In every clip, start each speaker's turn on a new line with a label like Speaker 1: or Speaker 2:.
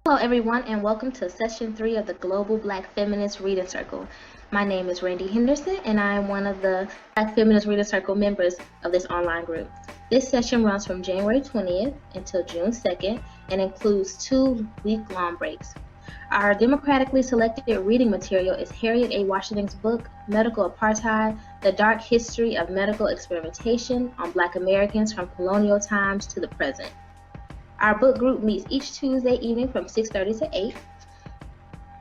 Speaker 1: Hello, everyone, and welcome to Session 3 of the Global Black Feminist Reading Circle. My name is Randie Henderson, and I am one of the Black Feminist Reading Circle members of this online group. This session runs from January 20th until June 2nd and includes 2 week-long breaks. Our democratically selected reading material is Harriet A. Washington's book, Medical Apartheid, The Dark History of Medical Experimentation on Black Americans from Colonial Times to the Present. Our book group meets each Tuesday evening from 6:30 to 8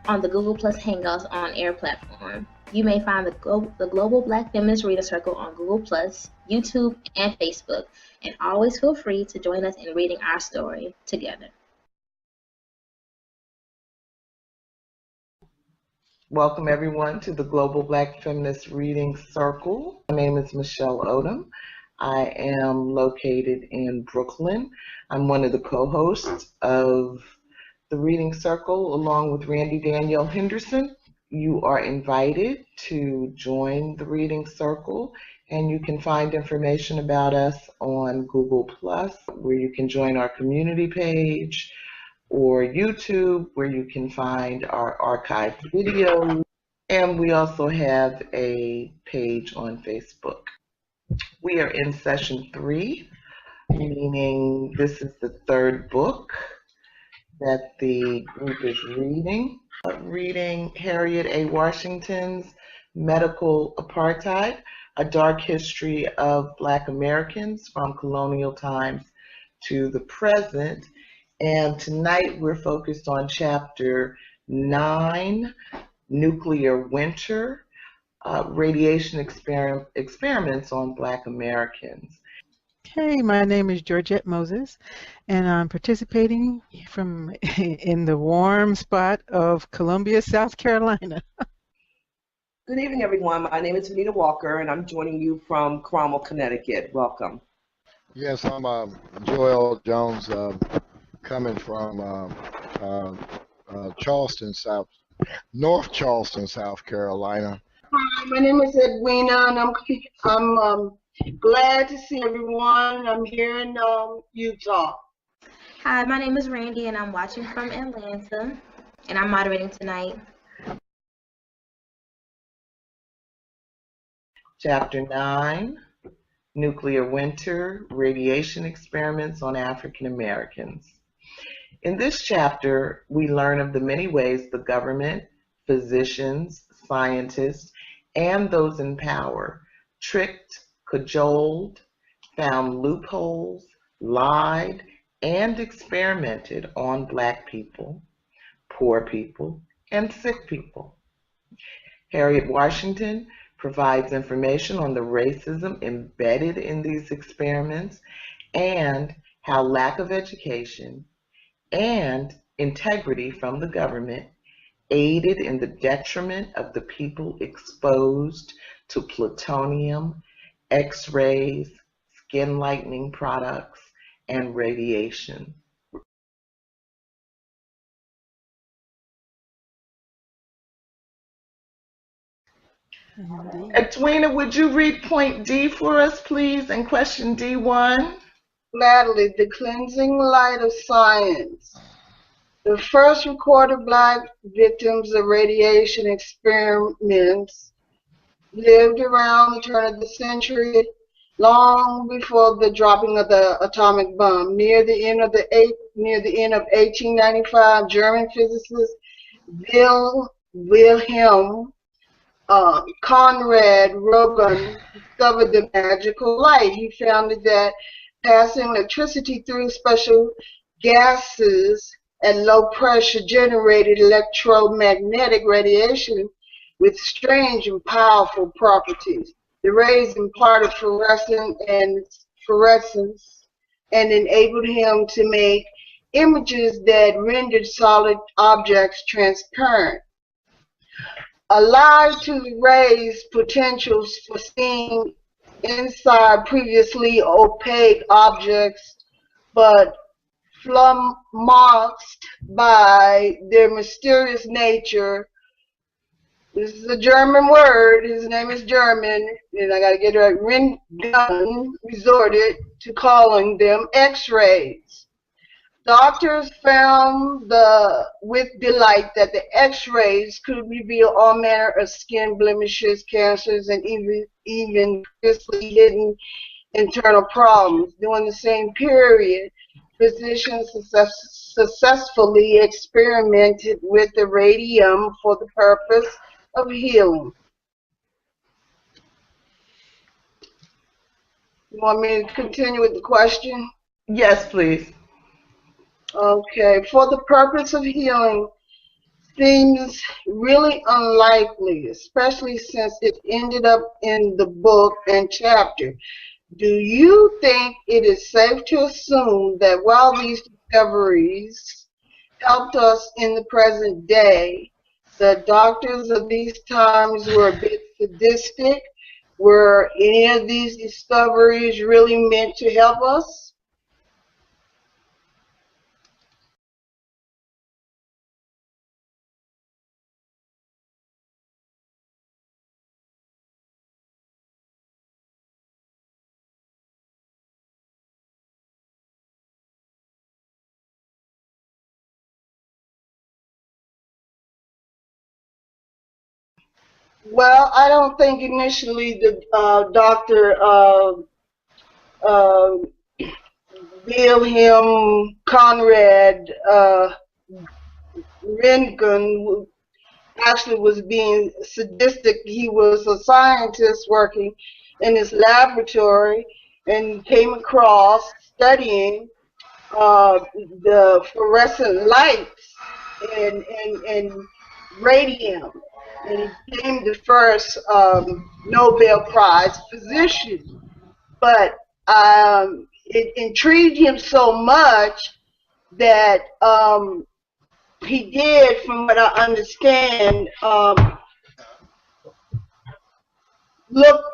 Speaker 1: on the Google Plus Hangouts on Air platform. You may find the Global Black Feminist Reader Circle on Google Plus, YouTube, and Facebook, and always feel free to join us in reading our story together.
Speaker 2: Welcome everyone to the Global Black Feminist Reading Circle. My name is Michelle Odom. I am located in Brooklyn. I'm one of the co-hosts of the Reading Circle along with Randie Henderson. You are invited to join the Reading Circle, and you can find information about us on Google Plus, where you can join our community page, or YouTube, where you can find our archived videos, and we also have a page on Facebook. We are in session 3, meaning this is the 3rd book that the group is reading. Reading Harriet A. Washington's Medical Apartheid, A Dark History of Black Americans from Colonial Times to the Present. And tonight we're focused on chapter 9, Nuclear Winter, Radiation Experiments on Black Americans.
Speaker 3: Hey, my name is Georgette Moses, and I'm participating in the warm spot of Columbia, South Carolina.
Speaker 4: Good evening, everyone. My name is Venita Walker, and I'm joining you from Cromwell, Connecticut. Welcome.
Speaker 5: Yes, I'm Joel Jones, coming from Charleston, North Charleston, South Carolina.
Speaker 6: Hi, my name is Edwina, and I'm glad to see everyone. I'm here in Utah.
Speaker 1: Hi, my name is Randie, and I'm watching from Atlanta, and I'm moderating tonight.
Speaker 2: Chapter 9, Nuclear Winter, Radiation Experiments on African Americans. In this chapter, we learn of the many ways the government, physicians, scientists, and those in power tricked, cajoled, found loopholes, lied, and experimented on Black people, poor people, and sick people. Harriet Washington provides information on the racism embedded in these experiments and how lack of education and integrity from the government aided in the detriment of the people exposed to plutonium, X-rays, skin lightening products, and radiation. Edwina, would you read point D for us, please, and question D1?
Speaker 6: Gladly, the cleansing light of science. The first recorded Black victims of radiation experiments lived around the turn of the century, long before the dropping of the atomic bomb. Near the end of 1895, German physicist Wilhelm Conrad Röntgen discovered the magical light. He found that passing electricity through special gases at low pressure generated electromagnetic radiation with strange and powerful properties. The rays imparted fluorescence and enabled him to make images that rendered solid objects transparent. Allowed to raise potentials for seeing inside previously opaque objects, but flummoxed by their mysterious nature. This is a German word. His name is German, and I gotta get it right. Röntgen resorted to calling them X-rays. Doctors found with delight that the X-rays could reveal all manner of skin blemishes, cancers, and even previously hidden internal problems. During the same period, physicians successfully experimented with the radium for the purpose of healing. You want me to continue with the question?
Speaker 2: Yes, please.
Speaker 6: Okay, for the purpose of healing seems really unlikely, especially since it ended up in the book and chapter. Do you think it is safe to assume that while these discoveries helped us in the present day, the doctors of these times were a bit sadistic? Were any of these discoveries really meant to help us? Well, I don't think initially the doctor uh, Wilhelm Conrad Röntgen actually was being sadistic. He was a scientist working in his laboratory and came across studying the fluorescent lights and radium. And he became the first Nobel Prize physician. But it intrigued him so much that he did, from what I understand, look,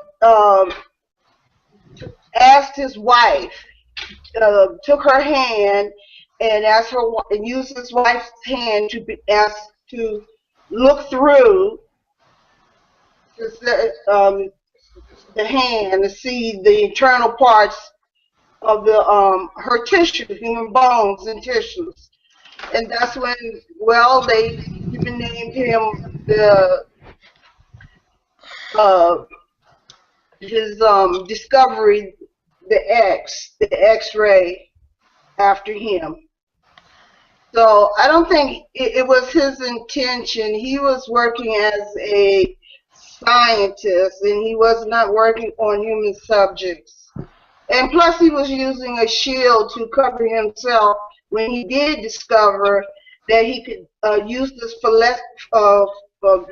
Speaker 6: asked his wife, took her hand and asked her and used his wife's hand to be asked to look through the hand to see the internal parts of the her tissue, human bones and tissues. And that's when, well, they even named him the his discovery, the X-ray, after him. So I don't think it was his intention. He was working as a scientist, and he was not working on human subjects. And plus, he was using a shield to cover himself when he did discover that he could use this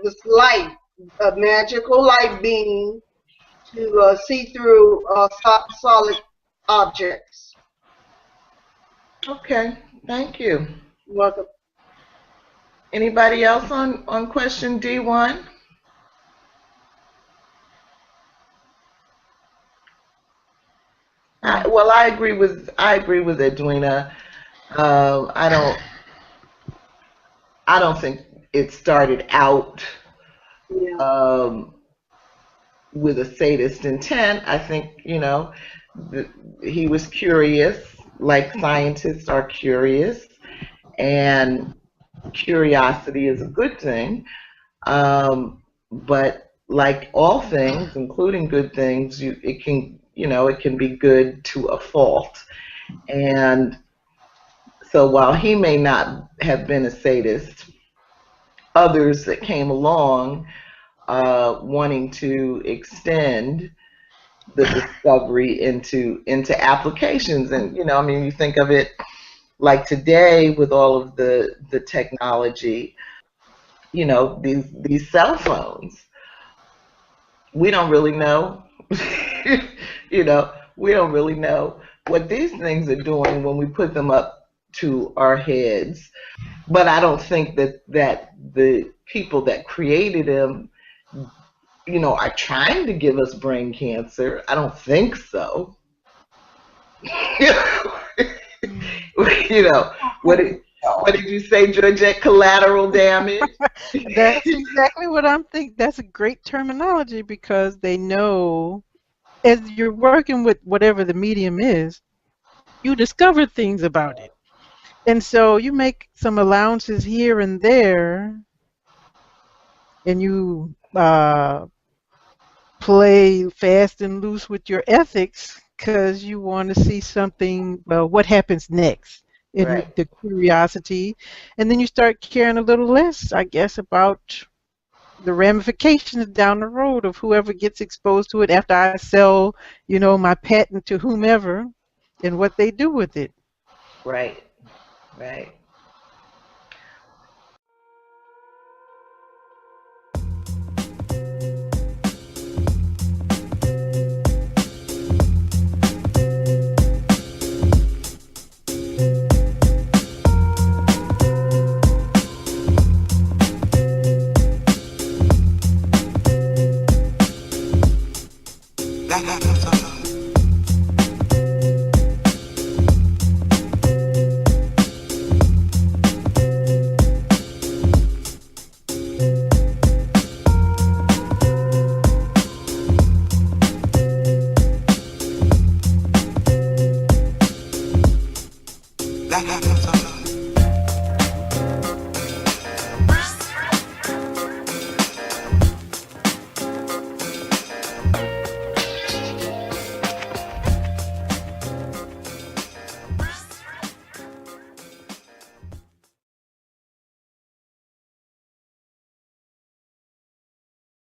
Speaker 6: this light, a magical light beam, to see through solid objects.
Speaker 2: Okay, thank you.
Speaker 6: You're welcome.
Speaker 2: Anybody else on question D1? Well, I agree with Edwina. I don't think it started out with a sadist intent. I think, he was curious, like scientists are curious, and curiosity is a good thing. But like all things, including good things, it can be good to a fault. And so while he may not have been a sadist, others that came along wanting to extend the discovery into applications. And you think of it like today with all of the technology, these cell phones, we don't really know we don't really know what these things are doing when we put them up to our heads. But I don't think that the people that created them are trying to give us brain cancer. I don't think so. What did you say, Georgette? Collateral damage?
Speaker 3: That's exactly what I'm thinking. That's a great terminology, because they know, as you're working with whatever the medium is, you discover things about it. And so you make some allowances here and there, and you play fast and loose with your ethics because you want to see something, well, what happens next in
Speaker 2: Right.
Speaker 3: the curiosity. And then you start caring a little less, I guess, about the ramifications down the road of whoever gets exposed to it after I sell, my patent to whomever and what they do with it.
Speaker 2: Right. Right.